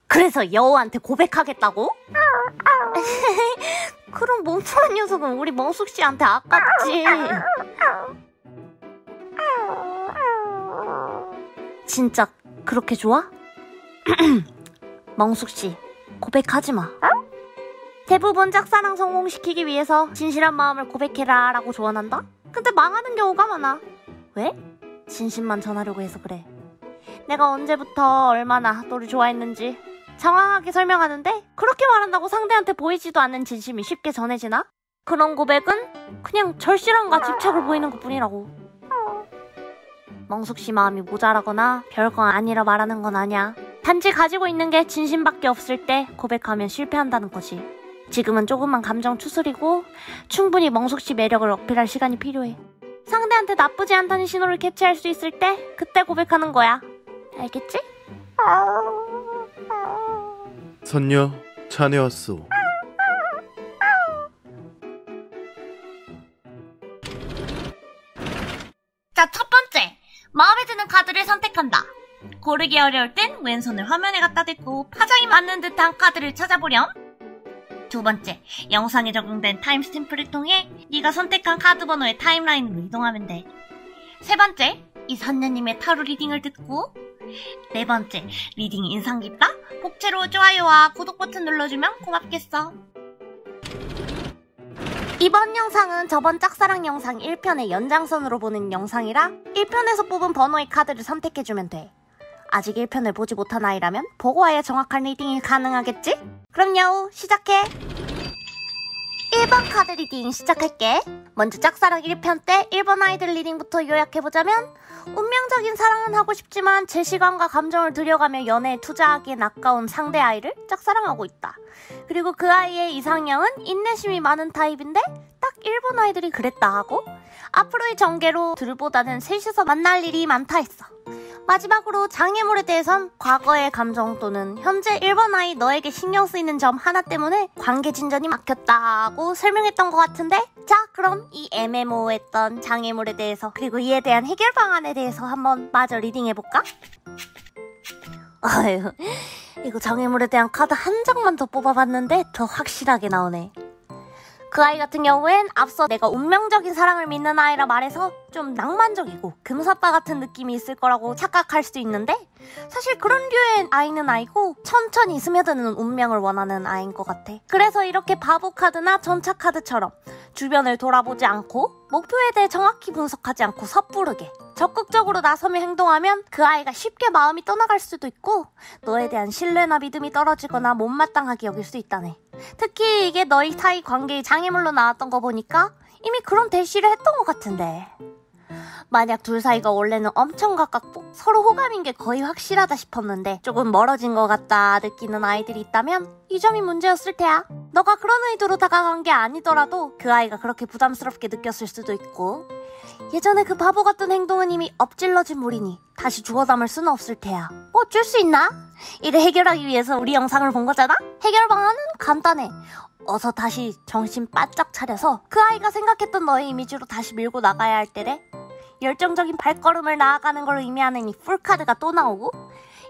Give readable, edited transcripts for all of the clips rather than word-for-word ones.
그래서 여우한테 고백하겠다고? 그럼 멍청한 녀석은 우리 멍숙씨한테 아깝지. 진짜 그렇게 좋아? 멍숙씨, 고백하지마. 대부분 짝사랑 성공시키기 위해서 진실한 마음을 고백해라 라고 조언한다? 근데 망하는 경우가 많아. 왜? 진심만 전하려고 해서 그래. 내가 언제부터 얼마나 너를 좋아했는지 정확하게 설명하는데 그렇게 말한다고 상대한테 보이지도 않는 진심이 쉽게 전해지나? 그런 고백은 그냥 절실함과 집착을 보이는 것뿐이라고. 멍숙씨 마음이 모자라거나 별거 아니라 말하는 건 아니야. 단지 가지고 있는 게 진심밖에 없을 때 고백하면 실패한다는 거지. 지금은 조금만 감정 추스리고 충분히 멍숙씨 매력을 어필할 시간이 필요해. 상대한테 나쁘지 않다는 신호를 캐치할 수 있을 때 그때 고백하는 거야. 알겠지? 선녀, 자네 왔소. 자, 첫 번째. 마음에 드는 카드를 선택한다. 고르기 어려울 땐 왼손을 화면에 갖다 대고 파장이 맞는 듯한 카드를 찾아보렴. 두 번째, 영상에 적용된 타임스탬프를 통해 네가 선택한 카드 번호의 타임라인으로 이동하면 돼. 세 번째, 이 선녀님의 타로 리딩을 듣고. 네 번째, 리딩이 인상 깊다? 복채로 좋아요와 구독 버튼 눌러주면 고맙겠어. 이번 영상은 저번 짝사랑 영상 1편의 연장선으로 보는 영상이라 1편에서 뽑은 번호의 카드를 선택해주면 돼. 아직 1편을 보지 못한 아이라면 보고 와야 정확한 리딩이 가능하겠지? 그럼 여우 시작해! 1번 카드 리딩 시작할게. 먼저 짝사랑 1편 때 1번 아이들 리딩부터 요약해보자면, 운명적인 사랑은 하고 싶지만 제 시간과 감정을 들여가며 연애에 투자하기엔 아까운 상대 아이를 짝사랑하고 있다. 그리고 그 아이의 이상형은 인내심이 많은 타입인데 딱 1번 아이들이 그랬다 하고, 앞으로의 전개로 둘보다는 셋이서 만날 일이 많다 했어. 마지막으로 장애물에 대해선 과거의 감정 또는 현재 1번 아이 너에게 신경 쓰이는 점 하나 때문에 관계 진전이 막혔다고 설명했던 것 같은데, 자 그럼 이 애매모호했던 장애물에 대해서 그리고 이에 대한 해결 방안에 대해서 한번 마저 리딩해볼까? 아유, 이거 장애물에 대한 카드 한 장만 더 뽑아봤는데 더 확실하게 나오네. 그 아이 같은 경우엔 앞서 내가 운명적인 사랑을 믿는 아이라 말해서 좀 낭만적이고 금사빠 같은 느낌이 있을 거라고 착각할 수도 있는데, 사실 그런 류의 아이는 아니고 천천히 스며드는 운명을 원하는 아이인 것 같아. 그래서 이렇게 바보 카드나 전차 카드처럼 주변을 돌아보지 않고 목표에 대해 정확히 분석하지 않고 섣부르게 적극적으로 나서며 행동하면 그 아이가 쉽게 마음이 떠나갈 수도 있고 너에 대한 신뢰나 믿음이 떨어지거나 못마땅하게 여길 수 있다네. 특히 이게 너희 사이 관계의 장애물로 나왔던 거 보니까 이미 그런 대시를 했던 것 같은데, 만약 둘 사이가 원래는 엄청 가깝고 서로 호감인 게 거의 확실하다 싶었는데 조금 멀어진 것 같다 느끼는 아이들이 있다면 이 점이 문제였을 테야. 너가 그런 의도로 다가간 게 아니더라도 그 아이가 그렇게 부담스럽게 느꼈을 수도 있고, 예전에 그 바보 같은 행동은 이미 엎질러진 물이니 다시 주워 담을 수는 없을 테야. 어쩔 수 있나? 이를 해결하기 위해서 우리 영상을 본 거잖아? 해결 방안은 간단해. 어서 다시 정신 바짝 차려서 그 아이가 생각했던 너의 이미지로 다시 밀고 나가야 할 때래. 열정적인 발걸음을 나아가는 걸 의미하는 이 풀카드가 또 나오고,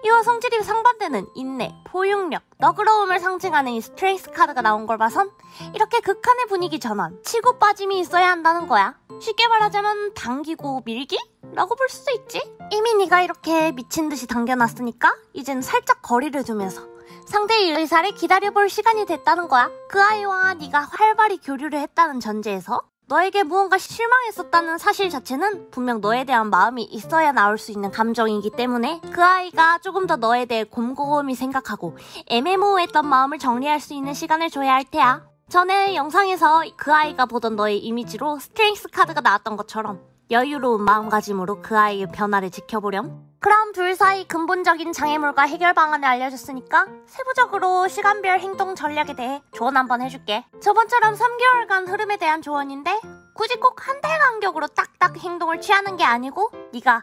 이와 성질이 상반되는 인내, 포용력, 너그러움을 상징하는 이 스트레스 카드가 나온 걸 봐선 이렇게 극한의 분위기 전환, 치고 빠짐이 있어야 한다는 거야. 쉽게 말하자면 당기고 밀기? 라고 볼 수도 있지. 이미 네가 이렇게 미친듯이 당겨놨으니까 이젠 살짝 거리를 두면서 상대의 의사를 기다려볼 시간이 됐다는 거야. 그 아이와 네가 활발히 교류를 했다는 전제에서 너에게 무언가 실망했었다는 사실 자체는 분명 너에 대한 마음이 있어야 나올 수 있는 감정이기 때문에 그 아이가 조금 더 너에 대해 곰곰이 생각하고 애매모호했던 마음을 정리할 수 있는 시간을 줘야 할 테야. 전에 영상에서 그 아이가 보던 너의 이미지로 스트렝스 카드가 나왔던 것처럼 여유로운 마음가짐으로 그 아이의 변화를 지켜보렴. 그럼 둘 사이 근본적인 장애물과 해결 방안을 알려줬으니까 세부적으로 시간별 행동 전략에 대해 조언 한번 해줄게. 저번처럼 3개월간 흐름에 대한 조언인데 굳이 꼭 한 달 간격으로 딱딱 행동을 취하는 게 아니고 네가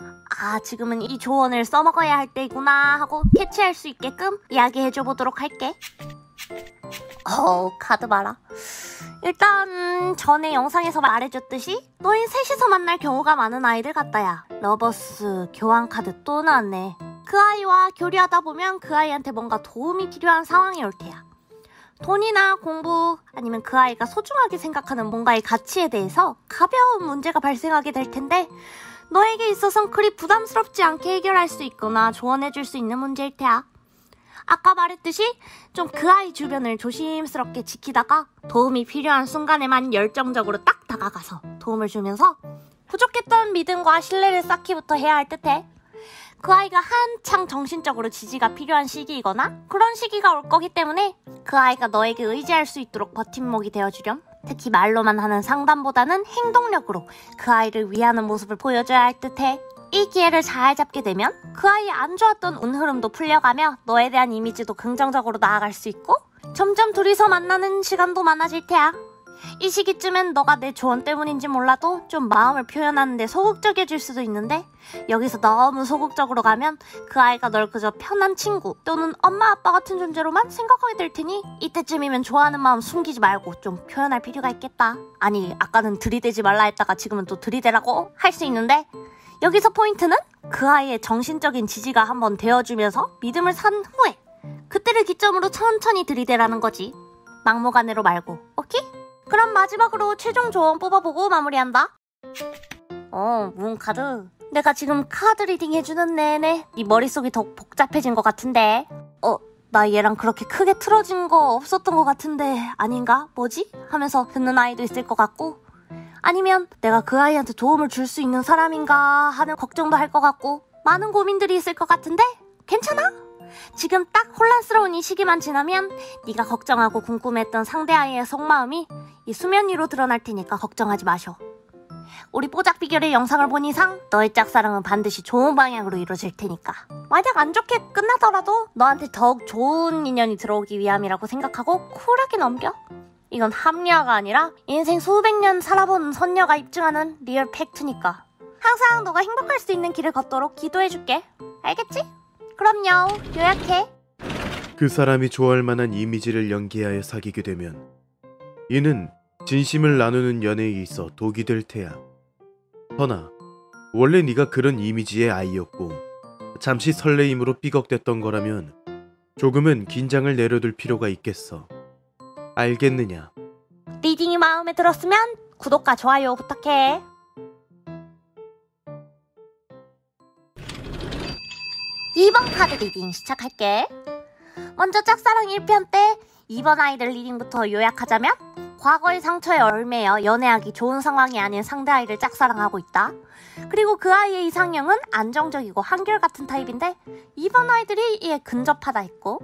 지금은 이 조언을 써먹어야 할 때구나 하고 캐치할 수 있게끔 이야기해줘보도록 할게. 카드 봐라. 일단 전에 영상에서 말해줬듯이 너희 셋이서 만날 경우가 많은 아이들 같다야. 러버스 교환 카드 또 나왔네. 그 아이와 교류하다 보면 그 아이한테 뭔가 도움이 필요한 상황이 올 테야. 돈이나 공부 아니면 그 아이가 소중하게 생각하는 뭔가의 가치에 대해서 가벼운 문제가 발생하게 될 텐데 너에게 있어선 그리 부담스럽지 않게 해결할 수 있거나 조언해줄 수 있는 문제일 테야. 아까 말했듯이 좀 그 아이 주변을 조심스럽게 지키다가 도움이 필요한 순간에만 열정적으로 딱 다가가서 도움을 주면서 부족했던 믿음과 신뢰를 쌓기부터 해야 할 듯해. 그 아이가 한창 정신적으로 지지가 필요한 시기이거나 그런 시기가 올 거기 때문에 그 아이가 너에게 의지할 수 있도록 버팀목이 되어주렴. 특히 말로만 하는 상담보다는 행동력으로 그 아이를 위하는 모습을 보여줘야 할 듯해. 이 기회를 잘 잡게 되면 그 아이의 안 좋았던 운흐름도 풀려가며 너에 대한 이미지도 긍정적으로 나아갈 수 있고 점점 둘이서 만나는 시간도 많아질 테야. 이 시기쯤엔 너가 내 조언 때문인지 몰라도 좀 마음을 표현하는데 소극적이어질 수도 있는데 여기서 너무 소극적으로 가면 그 아이가 널 그저 편한 친구 또는 엄마 아빠 같은 존재로만 생각하게 될 테니 이때쯤이면 좋아하는 마음 숨기지 말고 좀 표현할 필요가 있겠다. 아니 아까는 들이대지 말라 했다가 지금은 또 들이대라고 할 수 있는데 여기서 포인트는 그 아이의 정신적인 지지가 한번 되어주면서 믿음을 산 후에 그때를 기점으로 천천히 들이대라는 거지. 막무가내로 말고. 오케이? 그럼 마지막으로 최종 조언 뽑아보고 마무리한다. 문카드. 내가 지금 카드 리딩 해주는 내내 네 머릿속이 더 복잡해진 것 같은데. 나 얘랑 그렇게 크게 틀어진 거 없었던 것 같은데 아닌가? 뭐지? 하면서 듣는 아이도 있을 것 같고 아니면 내가 그 아이한테 도움을 줄 수 있는 사람인가 하는 걱정도 할 것 같고 많은 고민들이 있을 것 같은데 괜찮아? 지금 딱 혼란스러운 이 시기만 지나면 네가 걱정하고 궁금했던 상대 아이의 속마음이 이 수면 위로 드러날 테니까 걱정하지 마셔. 우리 뽀작 비결의 영상을 본 이상 너의 짝사랑은 반드시 좋은 방향으로 이루어질 테니까 만약 안 좋게 끝나더라도 너한테 더욱 좋은 인연이 들어오기 위함이라고 생각하고 쿨하게 넘겨. 이건 합리화가 아니라 인생 수백 년 살아본 선녀가 입증하는 리얼 팩트니까 항상 너가 행복할 수 있는 길을 걷도록 기도해줄게. 알겠지? 그럼요. 요약해. 그 사람이 좋아할 만한 이미지를 연기하여 사귀게 되면 이는 진심을 나누는 연애에 있어 독이 될 테야. 허나 원래 네가 그런 이미지의 아이였고 잠시 설레임으로 삐걱댔던 거라면 조금은 긴장을 내려둘 필요가 있겠어. 알겠느냐? 리딩이 마음에 들었으면 구독과 좋아요 부탁해. 이번 카드 리딩 시작할게. 먼저 짝사랑 1편 때 2번 아이들 리딩부터 요약하자면 과거의 상처에 얽매여 연애하기 좋은 상황이 아닌 상대 아이를 짝사랑하고 있다. 그리고 그 아이의 이상형은 안정적이고 한결같은 타입인데 2번 아이들이 이에 근접하다 했고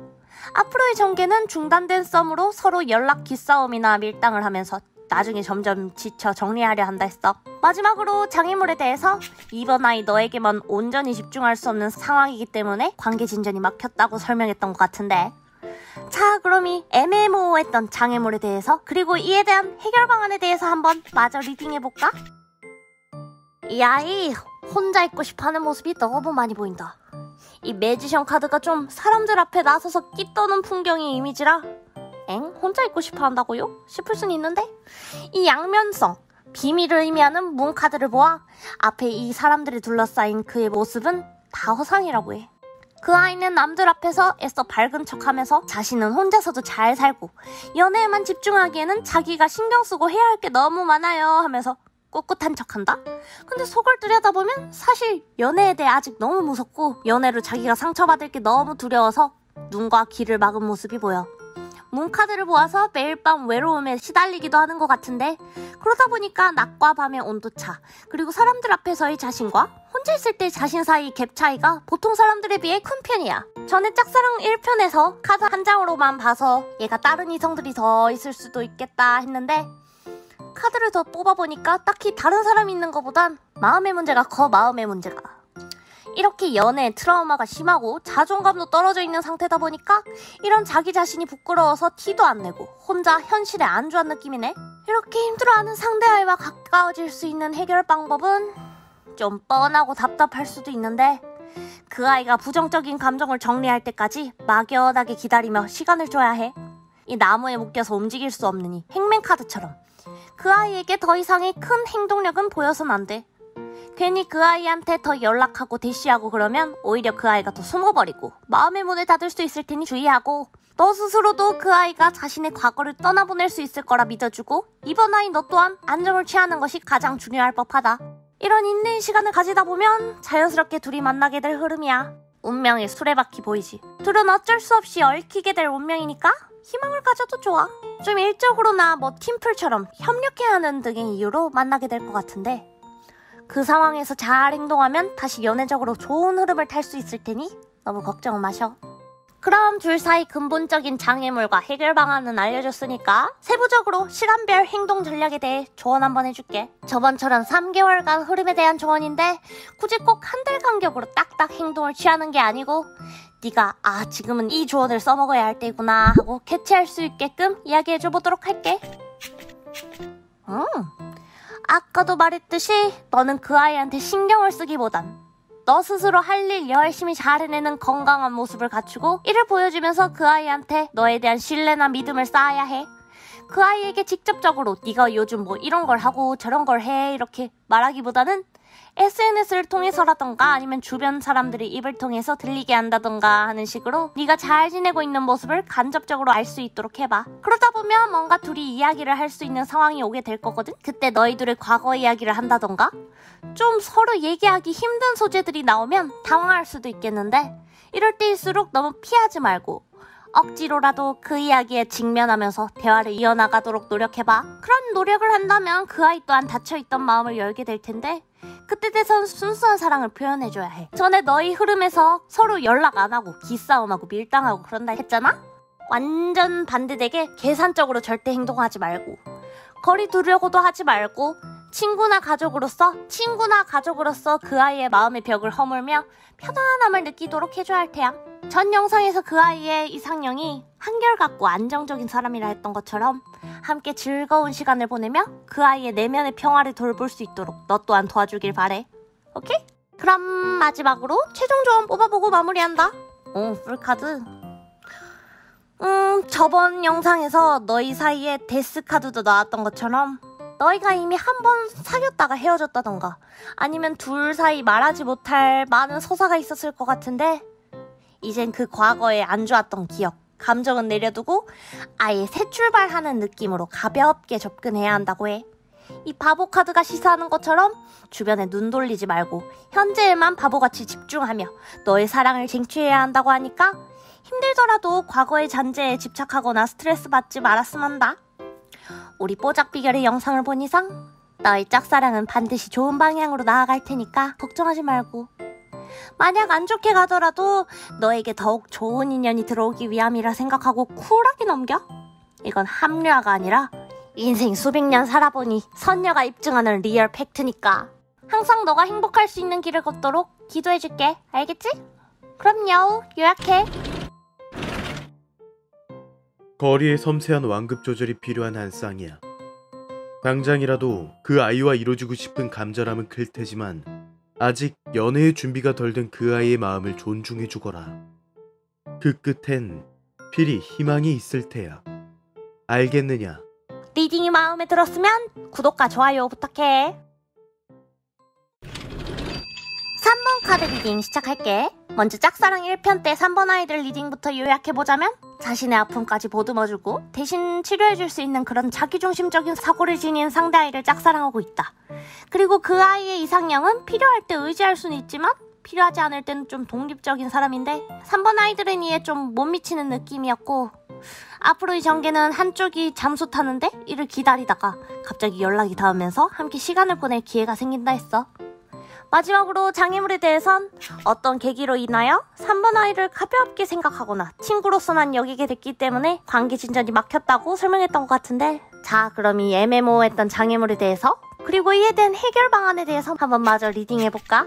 앞으로의 전개는 중단된 썸으로 서로 연락 기싸움이나 밀당을 하면서 나중에 점점 지쳐 정리하려 한다 했어. 마지막으로 장애물에 대해서 2번 아이 너에게만 온전히 집중할 수 없는 상황이기 때문에 관계 진전이 막혔다고 설명했던 것 같은데 자 그럼 이 애매모호했던 장애물에 대해서 그리고 이에 대한 해결 방안에 대해서 한번 마저 리딩해볼까? 이 아이 혼자 있고 싶어하는 모습이 너무 많이 보인다. 이 매지션 카드가 좀 사람들 앞에 나서서 끼떠는 풍경의 이미지라 혼자 있고 싶어 한다고요? 싶을 순 있는데 이 양면성, 비밀을 의미하는 문 카드를 보아 앞에 이 사람들이 둘러싸인 그의 모습은 다 허상이라고 해. 그 아이는 남들 앞에서 애써 밝은 척하면서 자신은 혼자서도 잘 살고 연애에만 집중하기에는 자기가 신경 쓰고 해야 할 게 너무 많아요 하면서 꿋꿋한 척한다? 근데 속을 들여다보면 사실 연애에 대해 아직 너무 무섭고 연애로 자기가 상처받을 게 너무 두려워서 눈과 귀를 막은 모습이 보여. 문카드를 보아서 매일 밤 외로움에 시달리기도 하는 것 같은데 그러다 보니까 낮과 밤의 온도차 그리고 사람들 앞에서의 자신과 혼자 있을 때 자신 사이 갭 차이가 보통 사람들에 비해 큰 편이야. 전에 짝사랑 1편에서 카드 한 장으로만 봐서 얘가 다른 이성들이 더 있을 수도 있겠다 했는데 카드를 더 뽑아보니까 딱히 다른 사람이 있는 것보단 마음의 문제가 커. 마음의 문제가 이렇게 연애에 트라우마가 심하고 자존감도 떨어져 있는 상태다 보니까 이런 자기 자신이 부끄러워서 티도 안 내고 혼자 현실에 안주한 느낌이네. 이렇게 힘들어하는 상대 아이와 가까워질 수 있는 해결 방법은 좀 뻔하고 답답할 수도 있는데 그 아이가 부정적인 감정을 정리할 때까지 막연하게 기다리며 시간을 줘야 해. 이 나무에 묶여서 움직일 수 없는 이 행맨 카드처럼 그 아이에게 더 이상의 큰 행동력은 보여선 안 돼. 괜히 그 아이한테 더 연락하고 대시하고 그러면 오히려 그 아이가 더 숨어버리고 마음의 문을 닫을 수 있을 테니 주의하고, 너 스스로도 그 아이가 자신의 과거를 떠나보낼 수 있을 거라 믿어주고, 이번 아이 너 또한 안정을 취하는 것이 가장 중요할 법하다. 이런 인내의 시간을 가지다 보면 자연스럽게 둘이 만나게 될 흐름이야. 운명의 수레바퀴 보이지? 둘은 어쩔 수 없이 얽히게 될 운명이니까 희망을 가져도 좋아. 좀 일적으로나 팀플처럼 협력해야 하는 등의 이유로 만나게 될 것 같은데, 그 상황에서 잘 행동하면 다시 연애적으로 좋은 흐름을 탈 수 있을 테니 너무 걱정 마셔. 그럼 둘 사이 근본적인 장애물과 해결 방안은 알려줬으니까 세부적으로 시간별 행동 전략에 대해 조언 한번 해줄게. 저번처럼 3개월간 흐름에 대한 조언인데 굳이 꼭 한 달 간격으로 딱딱 행동을 취하는 게 아니고, 네가 지금은 이 조언을 써먹어야 할 때구나 하고 캐치할 수 있게끔 이야기해줘 보도록 할게. 아까도 말했듯이 너는 그 아이한테 신경을 쓰기보단 너 스스로 할 일 열심히 잘 해내는 건강한 모습을 갖추고 이를 보여주면서 그 아이한테 너에 대한 신뢰나 믿음을 쌓아야 해. 그 아이에게 직접적으로 네가 요즘 이런 걸 하고 저런 걸 해 이렇게 말하기보다는 SNS를 통해서라던가 아니면 주변 사람들의 입을 통해서 들리게 한다던가 하는 식으로 네가 잘 지내고 있는 모습을 간접적으로 알 수 있도록 해봐. 그러다 보면 뭔가 둘이 이야기를 할 수 있는 상황이 오게 될 거거든. 그때 너희들의 과거 이야기를 한다던가 좀 서로 얘기하기 힘든 소재들이 나오면 당황할 수도 있겠는데, 이럴 때일수록 너무 피하지 말고 억지로라도 그 이야기에 직면하면서 대화를 이어나가도록 노력해봐. 그런 노력을 한다면 그 아이 또한 닫혀있던 마음을 열게 될 텐데, 그때 돼선 순수한 사랑을 표현해줘야 해. 전에 너희 흐름에서 서로 연락 안 하고 기싸움하고 밀당하고 그런다 했잖아? 완전 반대되게 계산적으로 절대 행동하지 말고, 거리 두려고도 하지 말고, 친구나 가족으로서 그 아이의 마음의 벽을 허물며 편안함을 느끼도록 해줘야 할 테야. 전 영상에서 그 아이의 이상형이 한결같고 안정적인 사람이라 했던 것처럼 함께 즐거운 시간을 보내며 그 아이의 내면의 평화를 돌볼 수 있도록 너 또한 도와주길 바래. 오케이? 그럼 마지막으로 최종 조언 뽑아보고 마무리한다. 풀카드. 저번 영상에서 너희 사이에 데스카드도 나왔던 것처럼 너희가 이미 한 번 사귀었다가 헤어졌다던가 아니면 둘 사이 말하지 못할 많은 서사가 있었을 것 같은데, 이젠 그 과거에 안 좋았던 기억, 감정은 내려두고 아예 새 출발하는 느낌으로 가볍게 접근해야 한다고 해. 이 바보 카드가 시사하는 것처럼 주변에 눈 돌리지 말고 현재에만 바보같이 집중하며 너의 사랑을 쟁취해야 한다고 하니까 힘들더라도 과거의 잔재에 집착하거나 스트레스 받지 말았으면 한다. 우리 뽀짝 비결의 영상을 본 이상 너의 짝사랑은 반드시 좋은 방향으로 나아갈 테니까 걱정하지 말고, 만약 안 좋게 가더라도 너에게 더욱 좋은 인연이 들어오기 위함이라 생각하고 쿨하게 넘겨. 이건 합리화가 아니라 인생 수백 년 살아보니 선녀가 입증하는 리얼 팩트니까. 항상 너가 행복할 수 있는 길을 걷도록 기도해줄게. 알겠지? 그럼요. 요약해. 거리의 섬세한 완급 조절이 필요한 한 쌍이야. 당장이라도 그 아이와 이루어지고 싶은 간절함은 클 테지만 아직 연애의 준비가 덜 된 그 아이의 마음을 존중해주거라. 그 끝엔 필히 희망이 있을 테야. 알겠느냐? 리딩이 마음에 들었으면 구독과 좋아요 부탁해. 3번 카드 리딩 시작할게. 먼저 짝사랑 1편 때 3번 아이들 리딩부터 요약해보자면, 자신의 아픔까지 보듬어주고 대신 치료해줄 수 있는 그런 자기중심적인 사고를 지닌 상대 아이를 짝사랑하고 있다. 그리고 그 아이의 이상형은 필요할 때 의지할 수는 있지만 필요하지 않을 때는 좀 독립적인 사람인데, 3번 아이들은 이에 좀 못 미치는 느낌이었고, 앞으로의 전개는 한쪽이 잠수 타는데 이를 기다리다가 갑자기 연락이 닿으면서 함께 시간을 보낼 기회가 생긴다 했어. 마지막으로 장애물에 대해선 어떤 계기로 인하여 3번 아이를 가볍게 생각하거나 친구로서만 여기게 됐기 때문에 관계 진전이 막혔다고 설명했던 것 같은데, 자, 그럼 이 애매모호했던 장애물에 대해서 그리고 이에 대한 해결 방안에 대해서 한번 마저 리딩해볼까?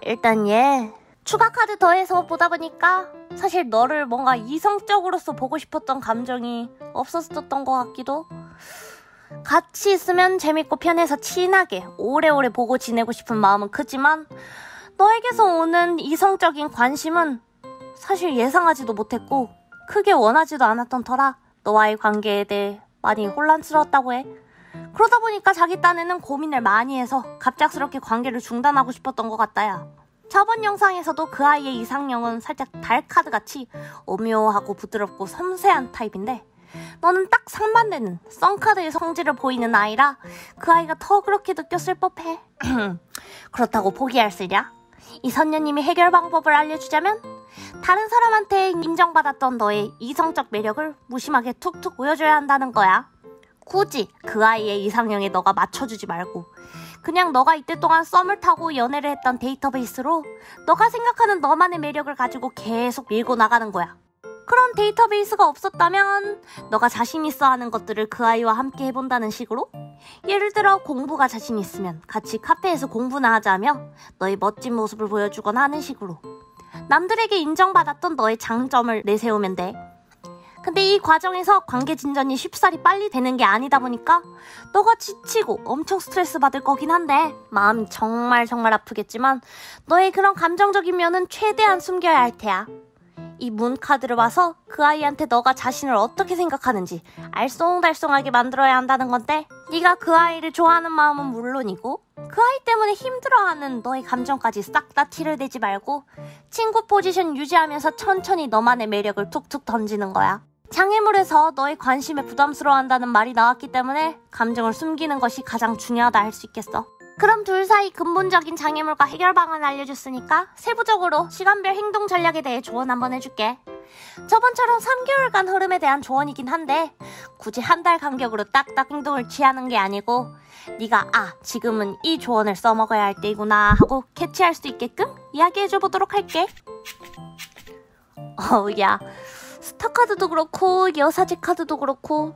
일단 얘 추가 카드 더해서 보다 보니까 사실 너를 뭔가 이성적으로서 보고 싶었던 감정이 없었던 것 같기도, 같이 있으면 재밌고 편해서 친하게 오래오래 보고 지내고 싶은 마음은 크지만 너에게서 오는 이성적인 관심은 사실 예상하지도 못했고 크게 원하지도 않았던 터라 너와의 관계에 대해 많이 혼란스러웠다고 해. 그러다 보니까 자기 딴에는 고민을 많이 해서 갑작스럽게 관계를 중단하고 싶었던 것 같다야. 저번 영상에서도 그 아이의 이상형은 살짝 달카드같이 오묘하고 부드럽고 섬세한 타입인데 너는 딱 상반되는 썬카드의 성질을 보이는 아이라 그 아이가 더 그렇게 느꼈을 법해. 그렇다고 포기할 쓰냐? 이 선녀님이 해결 방법을 알려주자면 다른 사람한테 인정받았던 너의 이성적 매력을 무심하게 툭툭 보여줘야 한다는 거야. 굳이 그 아이의 이상형에 너가 맞춰주지 말고 그냥 너가 이때 동안 썸을 타고 연애를 했던 데이터베이스로 너가 생각하는 너만의 매력을 가지고 계속 밀고 나가는 거야. 그런 데이터베이스가 없었다면 너가 자신 있어 하는 것들을 그 아이와 함께 해본다는 식으로, 예를 들어 공부가 자신 있으면 같이 카페에서 공부나 하자며 너의 멋진 모습을 보여주거나 하는 식으로 남들에게 인정받았던 너의 장점을 내세우면 돼. 근데 이 과정에서 관계 진전이 쉽사리 빨리 되는 게 아니다 보니까 너가 지치고 엄청 스트레스 받을 거긴 한데 마음이 정말 아프겠지만 너의 그런 감정적인 면은 최대한 숨겨야 할 테야. 이 문카드를 봐서 그 아이한테 너가 자신을 어떻게 생각하는지 알쏭달쏭하게 만들어야 한다는 건데, 네가 그 아이를 좋아하는 마음은 물론이고 그 아이 때문에 힘들어하는 너의 감정까지 싹 다 티를 내지 말고 친구 포지션 유지하면서 천천히 너만의 매력을 툭툭 던지는 거야. 장애물에서 너의 관심에 부담스러워한다는 말이 나왔기 때문에 감정을 숨기는 것이 가장 중요하다 할 수 있겠어. 그럼 둘 사이 근본적인 장애물과 해결 방안을 알려줬으니까 세부적으로 시간별 행동 전략에 대해 조언 한번 해줄게. 저번처럼 3개월간 흐름에 대한 조언이긴 한데 굳이 한 달 간격으로 딱딱 행동을 취하는 게 아니고 네가 지금은 이 조언을 써먹어야 할 때이구나 하고 캐치할 수 있게끔 이야기해줘 보도록 할게. 야, 스타카드도 그렇고 여사제 카드도 그렇고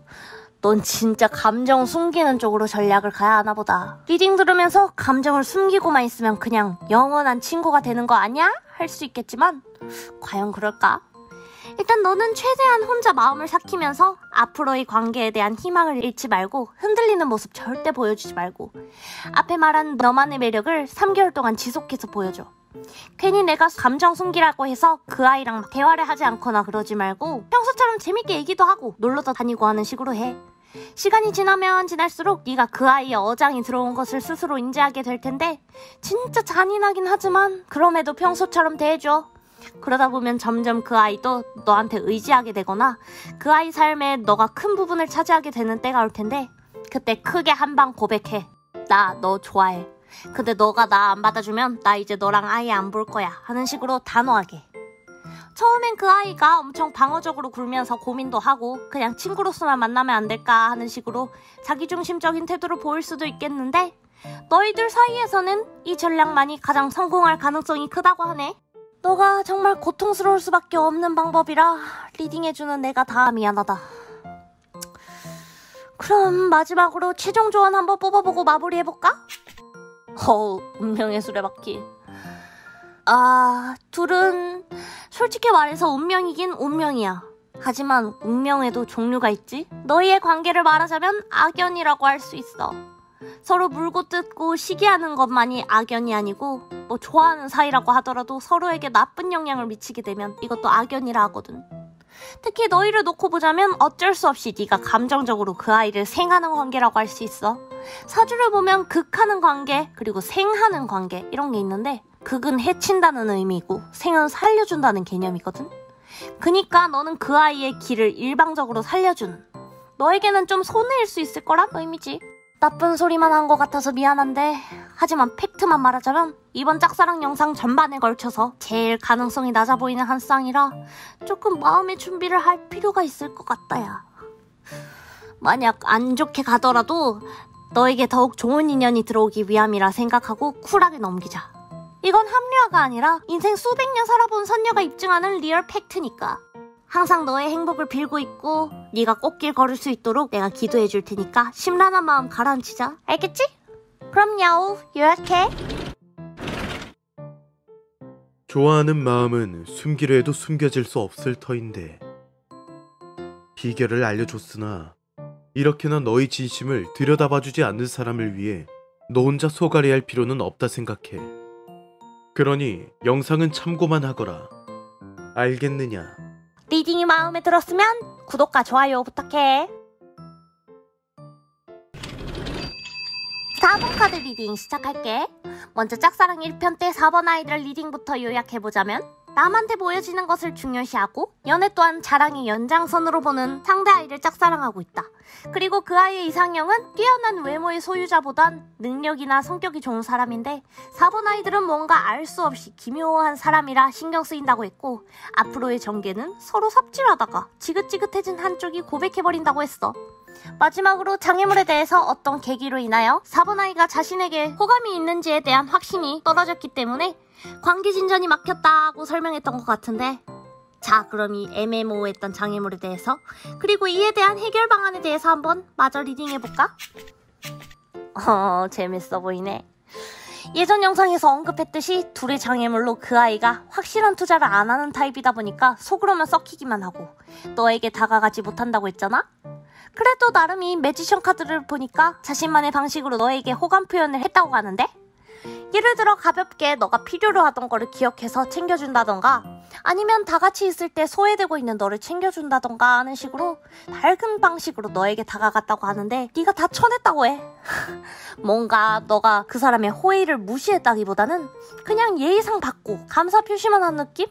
넌 진짜 감정 숨기는 쪽으로 전략을 가야 하나 보다. 리딩 들으면서 감정을 숨기고만 있으면 그냥 영원한 친구가 되는 거 아니야? 할 수 있겠지만 과연 그럴까? 일단 너는 최대한 혼자 마음을 삭히면서 앞으로의 관계에 대한 희망을 잃지 말고 흔들리는 모습 절대 보여주지 말고 앞에 말한 너만의 매력을 3개월 동안 지속해서 보여줘. 괜히 내가 감정 숨기라고 해서 그 아이랑 대화를 하지 않거나 그러지 말고 평소처럼 재밌게 얘기도 하고 놀러도 다니고 하는 식으로 해. 시간이 지나면 지날수록 네가 그 아이의 어장이 들어온 것을 스스로 인지하게 될 텐데 진짜 잔인하긴 하지만 그럼에도 평소처럼 대해줘. 그러다 보면 점점 그 아이도 너한테 의지하게 되거나 그 아이 삶에 너가 큰 부분을 차지하게 되는 때가 올 텐데 그때 크게 한 방 고백해. 나 너 좋아해. 근데 너가 나 안 받아주면 나 이제 너랑 아예 안 볼 거야 하는 식으로 단호하게. 처음엔 그 아이가 엄청 방어적으로 굴면서 고민도 하고 그냥 친구로서만 만나면 안 될까 하는 식으로 자기중심적인 태도를 보일 수도 있겠는데 너희들 사이에서는 이 전략만이 가장 성공할 가능성이 크다고 하네. 너가 정말 고통스러울 수밖에 없는 방법이라 리딩해주는 내가 다 미안하다. 그럼 마지막으로 최종 조언 한번 뽑아보고 마무리해볼까? 운명의 수레바퀴. 둘은 솔직히 말해서 운명이긴 운명이야. 하지만 운명에도 종류가 있지. 너희의 관계를 말하자면 악연이라고 할 수 있어. 서로 물고 뜯고 시기하는 것만이 악연이 아니고 뭐 좋아하는 사이라고 하더라도 서로에게 나쁜 영향을 미치게 되면 이것도 악연이라 하거든. 특히 너희를 놓고 보자면 어쩔 수 없이 네가 감정적으로 그 아이를 생하는 관계라고 할 수 있어. 사주를 보면 극하는 관계 그리고 생하는 관계 이런 게 있는데 극은 해친다는 의미고 생은 살려준다는 개념이거든. 그니까 너는 그 아이의 길을 일방적으로 살려주는, 너에게는 좀 손해일 수 있을 거란 의미지. 나쁜 소리만 한 것 같아서 미안한데 하지만 팩트만 말하자면 이번 짝사랑 영상 전반에 걸쳐서 제일 가능성이 낮아 보이는 한 쌍이라 조금 마음의 준비를 할 필요가 있을 것 같다야. 만약 안 좋게 가더라도 너에게 더욱 좋은 인연이 들어오기 위함이라 생각하고 쿨하게 넘기자. 이건 합리화가 아니라 인생 수백 년 살아본 선녀가 입증하는 리얼 팩트니까. 항상 너의 행복을 빌고 있고 네가 꽃길 걸을 수 있도록 내가 기도해 줄 테니까 심란한 마음 가라앉히자. 알겠지? 그럼 야오 요약해. 좋아하는 마음은 숨기려 해도 숨겨질 수 없을 터인데 비결을 알려줬으나 이렇게나 너의 진심을 들여다봐주지 않는 사람을 위해 너 혼자 속앓이 할 필요는 없다 생각해. 그러니 영상은 참고만 하거라. 알겠느냐? 리딩이 마음에 들었으면 구독과 좋아요 부탁해. 4번 카드 리딩 시작할게. 먼저 짝사랑 1편 때 4번 아이들 리딩부터 요약해보자면, 남한테 보여지는 것을 중요시하고 연애 또한 자랑의 연장선으로 보는 상대 아이를 짝사랑하고 있다. 그리고 그 아이의 이상형은 뛰어난 외모의 소유자보단 능력이나 성격이 좋은 사람인데, 4번 아이들은 뭔가 알 수 없이 기묘한 사람이라 신경 쓰인다고 했고, 앞으로의 전개는 서로 삽질하다가 지긋지긋해진 한쪽이 고백해버린다고 했어. 마지막으로 장애물에 대해서 어떤 계기로 인하여 4번 아이가 자신에게 호감이 있는지에 대한 확신이 떨어졌기 때문에 관계 진전이 막혔다고 설명했던 것 같은데, 자, 그럼 이 애매모호했던 장애물에 대해서, 그리고 이에 대한 해결 방안에 대해서 한번 마저 리딩해볼까? 재밌어 보이네. 예전 영상에서 언급했듯이 둘의 장애물로 그 아이가 확실한 투자를 안 하는 타입이다 보니까 속으로만 썩히기만 하고 너에게 다가가지 못한다고 했잖아? 그래도 나름 이 매지션 카드를 보니까 자신만의 방식으로 너에게 호감 표현을 했다고 하는데? 예를 들어 가볍게 너가 필요로 하던 거를 기억해서 챙겨준다던가, 아니면 다 같이 있을 때 소외되고 있는 너를 챙겨준다던가 하는 식으로 밝은 방식으로 너에게 다가갔다고 하는데, 네가 다 쳐냈다고 해. 뭔가 너가 그 사람의 호의를 무시했다기보다는 그냥 예의상 받고 감사 표시만 한 느낌?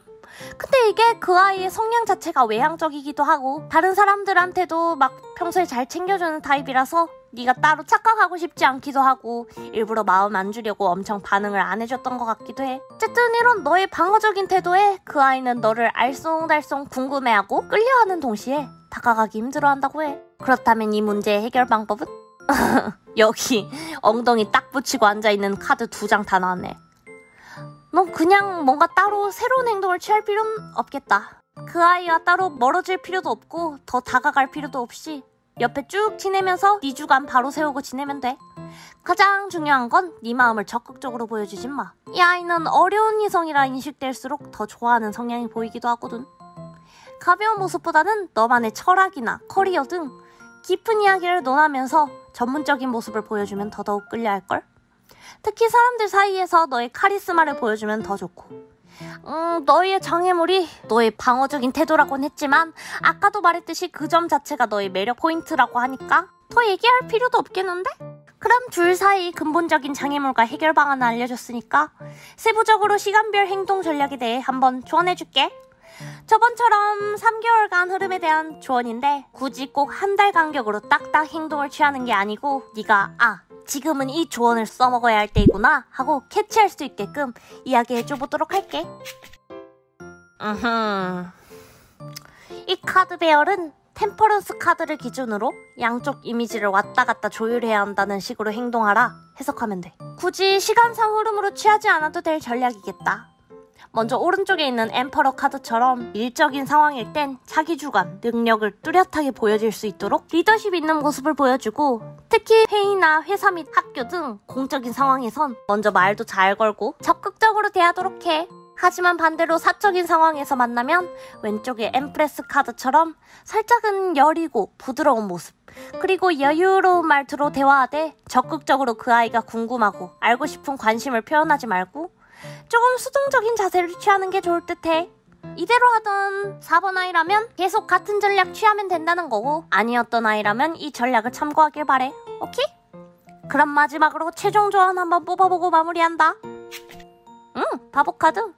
근데 이게 그 아이의 성향 자체가 외향적이기도 하고 다른 사람들한테도 막 평소에 잘 챙겨주는 타입이라서 네가 따로 착각하고 싶지 않기도 하고 일부러 마음 안 주려고 엄청 반응을 안 해줬던 것 같기도 해. 어쨌든 이런 너의 방어적인 태도에 그 아이는 너를 알쏭달쏭 궁금해하고 끌려하는 동시에 다가가기 힘들어한다고 해. 그렇다면 이 문제의 해결 방법은? 여기 엉덩이 딱 붙이고 앉아있는 카드 2장 다 나왔네. 넌 그냥 뭔가 따로 새로운 행동을 취할 필요는 없겠다. 그 아이와 따로 멀어질 필요도 없고 더 다가갈 필요도 없이 옆에 쭉 지내면서 네 주관 바로 세우고 지내면 돼. 가장 중요한 건 네 마음을 적극적으로 보여주지 마. 이 아이는 어려운 이성이라 인식될수록 더 좋아하는 성향이 보이기도 하거든. 가벼운 모습보다는 너만의 철학이나 커리어 등 깊은 이야기를 논하면서 전문적인 모습을 보여주면 더더욱 끌려할걸? 특히 사람들 사이에서 너의 카리스마를 보여주면 더 좋고, 너의 장애물이 너의 방어적인 태도라고는 했지만 아까도 말했듯이 그 점 자체가 너의 매력 포인트라고 하니까 더 얘기할 필요도 없겠는데? 그럼 둘 사이 근본적인 장애물과 해결 방안을 알려줬으니까 세부적으로 시간별 행동 전략에 대해 한번 조언해줄게. 저번처럼 3개월간 흐름에 대한 조언인데, 굳이 꼭 한 달 간격으로 딱딱 행동을 취하는 게 아니고 네가 지금은 이 조언을 써먹어야 할 때이구나 하고 캐치할 수 있게끔 이야기해줘보도록 할게. 이 카드 배열은 템퍼런스 카드를 기준으로 양쪽 이미지를 왔다 갔다 조율해야 한다는 식으로 행동하라 해석하면 돼. 굳이 시간상 흐름으로 취하지 않아도 될 전략이겠다. 먼저 오른쪽에 있는 엠퍼러 카드처럼 일적인 상황일 땐 자기 주관, 능력을 뚜렷하게 보여줄 수 있도록 리더십 있는 모습을 보여주고, 특히 회의나 회사 및 학교 등 공적인 상황에선 먼저 말도 잘 걸고 적극적으로 대하도록 해. 하지만 반대로 사적인 상황에서 만나면 왼쪽의 엠프레스 카드처럼 살짝은 여리고 부드러운 모습, 그리고 여유로운 말투로 대화하되 적극적으로 그 아이가 궁금하고 알고 싶은 관심을 표현하지 말고 조금 수동적인 자세를 취하는 게 좋을 듯해. 이대로 하던 4번 아이라면 계속 같은 전략 취하면 된다는 거고, 아니었던 아이라면 이 전략을 참고하길 바래. 오케이? 그럼 마지막으로 최종 조언 한번 뽑아보고 마무리한다. 바보 카드.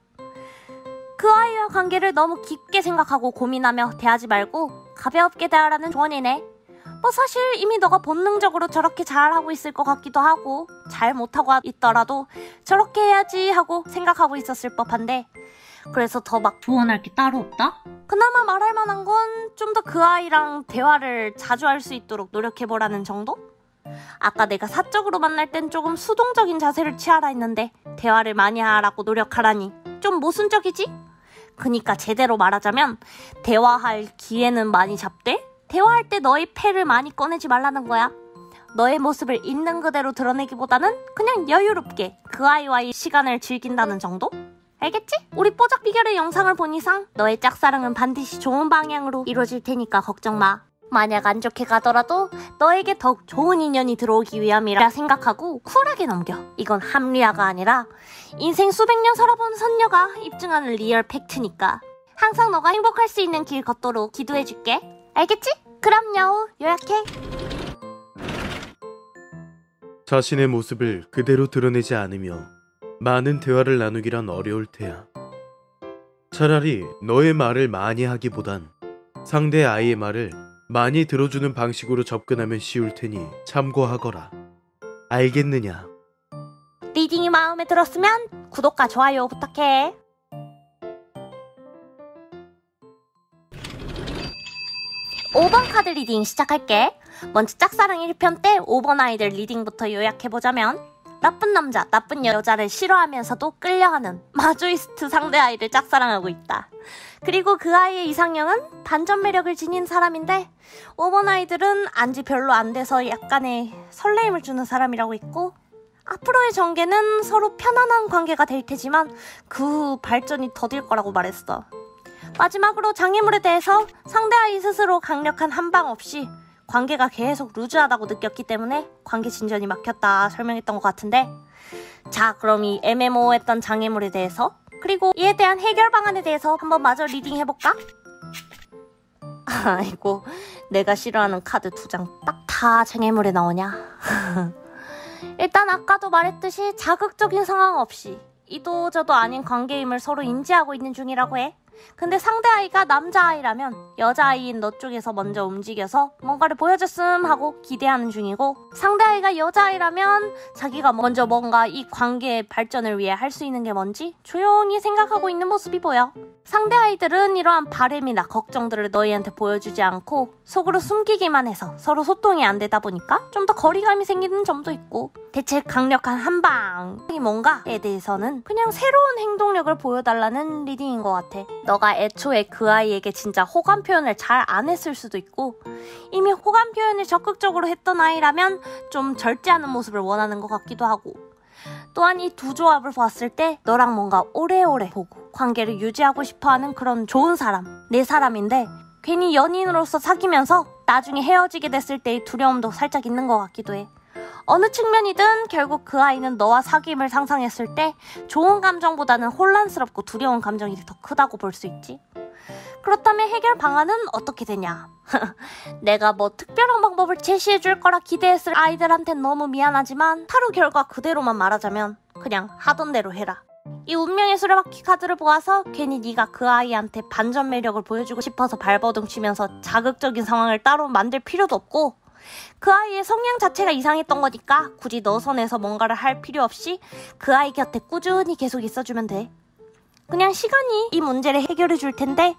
그 아이와 관계를 너무 깊게 생각하고 고민하며 대하지 말고 가볍게 대하라는 조언이네. 뭐 사실 이미 너가 본능적으로 저렇게 잘하고 있을 것 같기도 하고, 잘 못하고 있더라도 저렇게 해야지 하고 생각하고 있었을 법한데, 그래서 더 막 조언할 게 따로 없다? 그나마 말할 만한 건 좀 더 그 아이랑 대화를 자주 할 수 있도록 노력해보라는 정도? 아까 내가 사적으로 만날 땐 조금 수동적인 자세를 취하라 했는데 대화를 많이 하라고 노력하라니 좀 모순적이지? 그니까 제대로 말하자면 대화할 기회는 많이 잡되 대화할 때 너의 패를 많이 꺼내지 말라는 거야. 너의 모습을 있는 그대로 드러내기보다는 그냥 여유롭게 그 아이와의 시간을 즐긴다는 정도? 알겠지? 우리 뽀작 비결의 영상을 본 이상 너의 짝사랑은 반드시 좋은 방향으로 이루어질 테니까 걱정 마. 만약 안 좋게 가더라도 너에게 더욱 좋은 인연이 들어오기 위함이라 생각하고 쿨하게 넘겨. 이건 합리화가 아니라 인생 수백 년 살아본 선녀가 입증하는 리얼 팩트니까. 항상 너가 행복할 수 있는 길 걷도록 기도해줄게. 알겠지? 그럼 여우 요약해. 자신의 모습을 그대로 드러내지 않으며 많은 대화를 나누기란 어려울 테야. 차라리 너의 말을 많이 하기보단 상대 아이의 말을 많이 들어주는 방식으로 접근하면 쉬울 테니 참고하거라. 알겠느냐? 리딩이 마음에 들었으면 구독과 좋아요 부탁해. 5번 카드 리딩 시작할게. 먼저 짝사랑 1편 때 5번 아이들 리딩부터 요약해보자면, 나쁜 남자, 나쁜 여자를 싫어하면서도 끌려하는 마조이스트 상대 아이를 짝사랑하고 있다. 그리고 그 아이의 이상형은 반전 매력을 지닌 사람인데, 5번 아이들은 안지 별로 안 돼서 약간의 설레임을 주는 사람이라고 있고, 앞으로의 전개는 서로 편안한 관계가 될 테지만 그 후 발전이 더딜 거라고 말했어. 마지막으로 장애물에 대해서 상대 아이 스스로 강력한 한방 없이 관계가 계속 루즈하다고 느꼈기 때문에 관계 진전이 막혔다 설명했던 것 같은데, 자, 그럼 이 애매모호했던 장애물에 대해서, 그리고 이에 대한 해결 방안에 대해서 한번 마저 리딩 해볼까? 아이고, 내가 싫어하는 카드 2장 딱 다 장애물에 나오냐? 일단 아까도 말했듯이 자극적인 상황 없이 이도 저도 아닌 관계임을 서로 인지하고 있는 중이라고 해. 근데 상대 아이가 남자아이라면 여자아이인 너 쪽에서 먼저 움직여서 뭔가를 보여줬음 하고 기대하는 중이고, 상대 아이가 여자아이라면 자기가 먼저 뭔가 이 관계의 발전을 위해 할 수 있는 게 뭔지 조용히 생각하고 있는 모습이 보여. 상대 아이들은 이러한 바램이나 걱정들을 너희한테 보여주지 않고 속으로 숨기기만 해서 서로 소통이 안 되다 보니까 좀 더 거리감이 생기는 점도 있고, 대체 강력한 한방이 뭔가에 대해서는 그냥 새로운 행동력을 보여달라는 리딩인 것 같아. 너가 애초에 그 아이에게 진짜 호감 표현을 잘 안 했을 수도 있고, 이미 호감 표현을 적극적으로 했던 아이라면 좀 절제하는 모습을 원하는 것 같기도 하고, 또한 이 두 조합을 봤을 때 너랑 뭔가 오래오래 보고 관계를 유지하고 싶어하는 그런 좋은 사람, 내 사람인데 괜히 연인으로서 사귀면서 나중에 헤어지게 됐을 때의 두려움도 살짝 있는 것 같기도 해. 어느 측면이든 결국 그 아이는 너와 사귐을 상상했을 때 좋은 감정보다는 혼란스럽고 두려운 감정이 더 크다고 볼 수 있지. 그렇다면 해결 방안은 어떻게 되냐? 내가 뭐 특별한 방법을 제시해줄 거라 기대했을 아이들한텐 너무 미안하지만, 타로 결과 그대로만 말하자면 그냥 하던 대로 해라. 이 운명의 수레바퀴 카드를 보아서 괜히 네가 그 아이한테 반전 매력을 보여주고 싶어서 발버둥 치면서 자극적인 상황을 따로 만들 필요도 없고, 그 아이의 성향 자체가 이상했던 거니까 굳이 너 선에서 뭔가를 할 필요 없이 그 아이 곁에 꾸준히 계속 있어주면 돼. 그냥 시간이 이 문제를 해결해 줄 텐데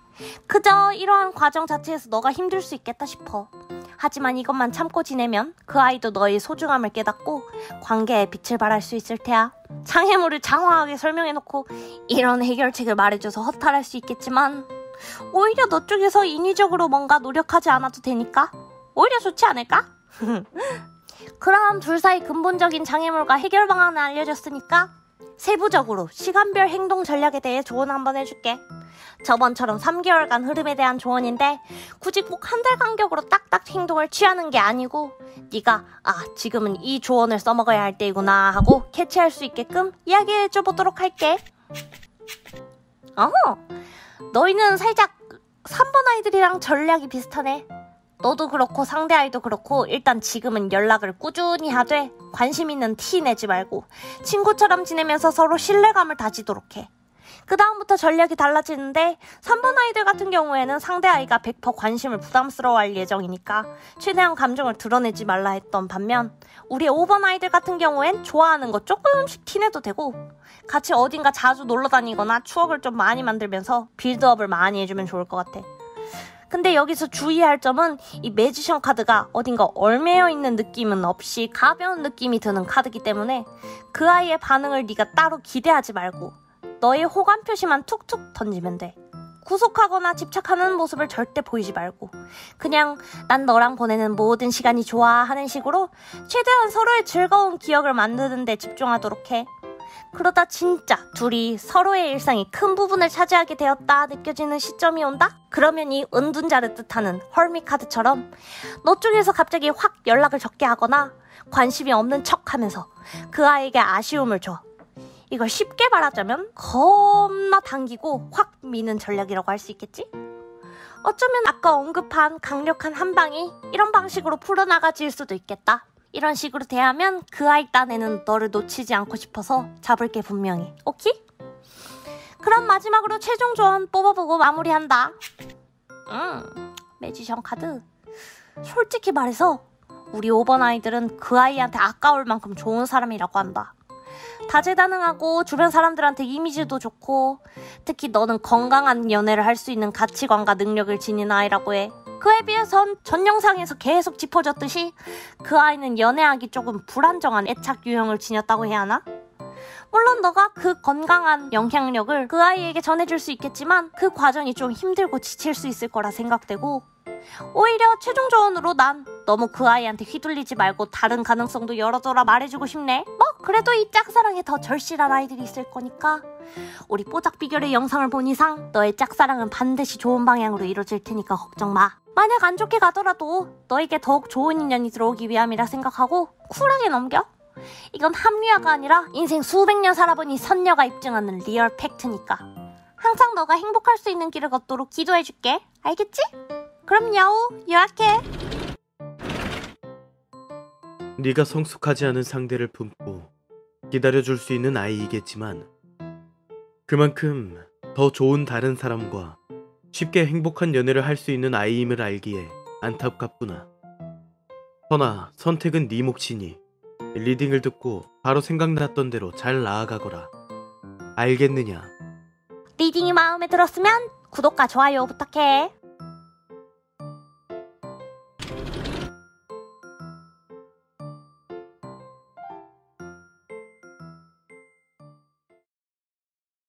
그저 이러한 과정 자체에서 너가 힘들 수 있겠다 싶어. 하지만 이것만 참고 지내면 그 아이도 너의 소중함을 깨닫고 관계에 빛을 발할 수 있을 테야. 장애물을 장황하게 설명해놓고 이런 해결책을 말해줘서 허탈할 수 있겠지만, 오히려 너 쪽에서 인위적으로 뭔가 노력하지 않아도 되니까 오히려 좋지 않을까? 그럼 둘 사이 근본적인 장애물과 해결 방안을 알려줬으니까 세부적으로 시간별 행동 전략에 대해 조언 한번 해줄게. 저번처럼 3개월간 흐름에 대한 조언인데 굳이 꼭 한 달 간격으로 딱딱 행동을 취하는 게 아니고, 네가 지금은 이 조언을 써먹어야 할 때이구나 하고 캐치할 수 있게끔 이야기해줘 보도록 할게. 너희는 살짝 3번 아이들이랑 전략이 비슷하네. 너도 그렇고 상대 아이도 그렇고 일단 지금은 연락을 꾸준히 하되 관심 있는 티 내지 말고 친구처럼 지내면서 서로 신뢰감을 다지도록 해. 그 다음부터 전략이 달라지는데, 3번 아이들 같은 경우에는 상대 아이가 100% 관심을 부담스러워할 예정이니까 최대한 감정을 드러내지 말라 했던 반면, 우리 5번 아이들 같은 경우엔 좋아하는 거 조금씩 티내도 되고, 같이 어딘가 자주 놀러 다니거나 추억을 좀 많이 만들면서 빌드업을 많이 해주면 좋을 것 같아. 근데 여기서 주의할 점은 이 매지션 카드가 어딘가 얼매여 있는 느낌은 없이 가벼운 느낌이 드는 카드이기 때문에 그 아이의 반응을 네가 따로 기대하지 말고 너의 호감 표시만 툭툭 던지면 돼. 구속하거나 집착하는 모습을 절대 보이지 말고 그냥 난 너랑 보내는 모든 시간이 좋아 하는 식으로 최대한 서로의 즐거운 기억을 만드는 데 집중하도록 해. 그러다 진짜 둘이 서로의 일상이 큰 부분을 차지하게 되었다 느껴지는 시점이 온다? 그러면 이 은둔자를 뜻하는 헐미 카드처럼 너 쪽에서 갑자기 확 연락을 적게 하거나 관심이 없는 척하면서 그 아이에게 아쉬움을 줘. 이걸 쉽게 말하자면 겁나 당기고 확 미는 전략이라고 할 수 있겠지? 어쩌면 아까 언급한 강력한 한방이 이런 방식으로 풀어나가질 수도 있겠다. 이런 식으로 대하면 그 아이 딴에는 너를 놓치지 않고 싶어서 잡을 게 분명해. 오케이? 그럼 마지막으로 최종 조언 뽑아보고 마무리한다. 매지션 카드. 솔직히 말해서 우리 5번 아이들은 그 아이한테 아까울 만큼 좋은 사람이라고 한다. 다재다능하고 주변 사람들한테 이미지도 좋고 특히 너는 건강한 연애를 할 수 있는 가치관과 능력을 지닌 아이라고 해. 그에 비해선 전 영상에서 계속 짚어줬듯이 그 아이는 연애하기 조금 불안정한 애착 유형을 지녔다고 해야 하나? 물론 너가 그 건강한 영향력을 그 아이에게 전해줄 수 있겠지만 그 과정이 좀 힘들고 지칠 수 있을 거라 생각되고 오히려 최종 조언으로 난 너무 그 아이한테 휘둘리지 말고 다른 가능성도 열어둬라 말해주고 싶네. 뭐 그래도 이 짝사랑에 더 절실한 아이들이 있을 거니까 우리 뽀짝 비결의 영상을 본 이상 너의 짝사랑은 반드시 좋은 방향으로 이루어질 테니까 걱정 마. 만약 안 좋게 가더라도 너에게 더욱 좋은 인연이 들어오기 위함이라 생각하고 쿨하게 넘겨. 이건 합리화가 아니라 인생 수백 년 살아보니 선녀가 입증하는 리얼 팩트니까. 항상 너가 행복할 수 있는 길을 걷도록 기도해줄게. 알겠지? 그럼 여우 유학해. 네가 성숙하지 않은 상대를 품고 기다려줄 수 있는 아이이겠지만 그만큼 더 좋은 다른 사람과 쉽게 행복한 연애를 할 수 있는 아이임을 알기에 안타깝구나. 허나 선택은 네 몫이니 리딩을 듣고 바로 생각났던 대로 잘 나아가거라. 알겠느냐? 리딩이 마음에 들었으면 구독과 좋아요 부탁해.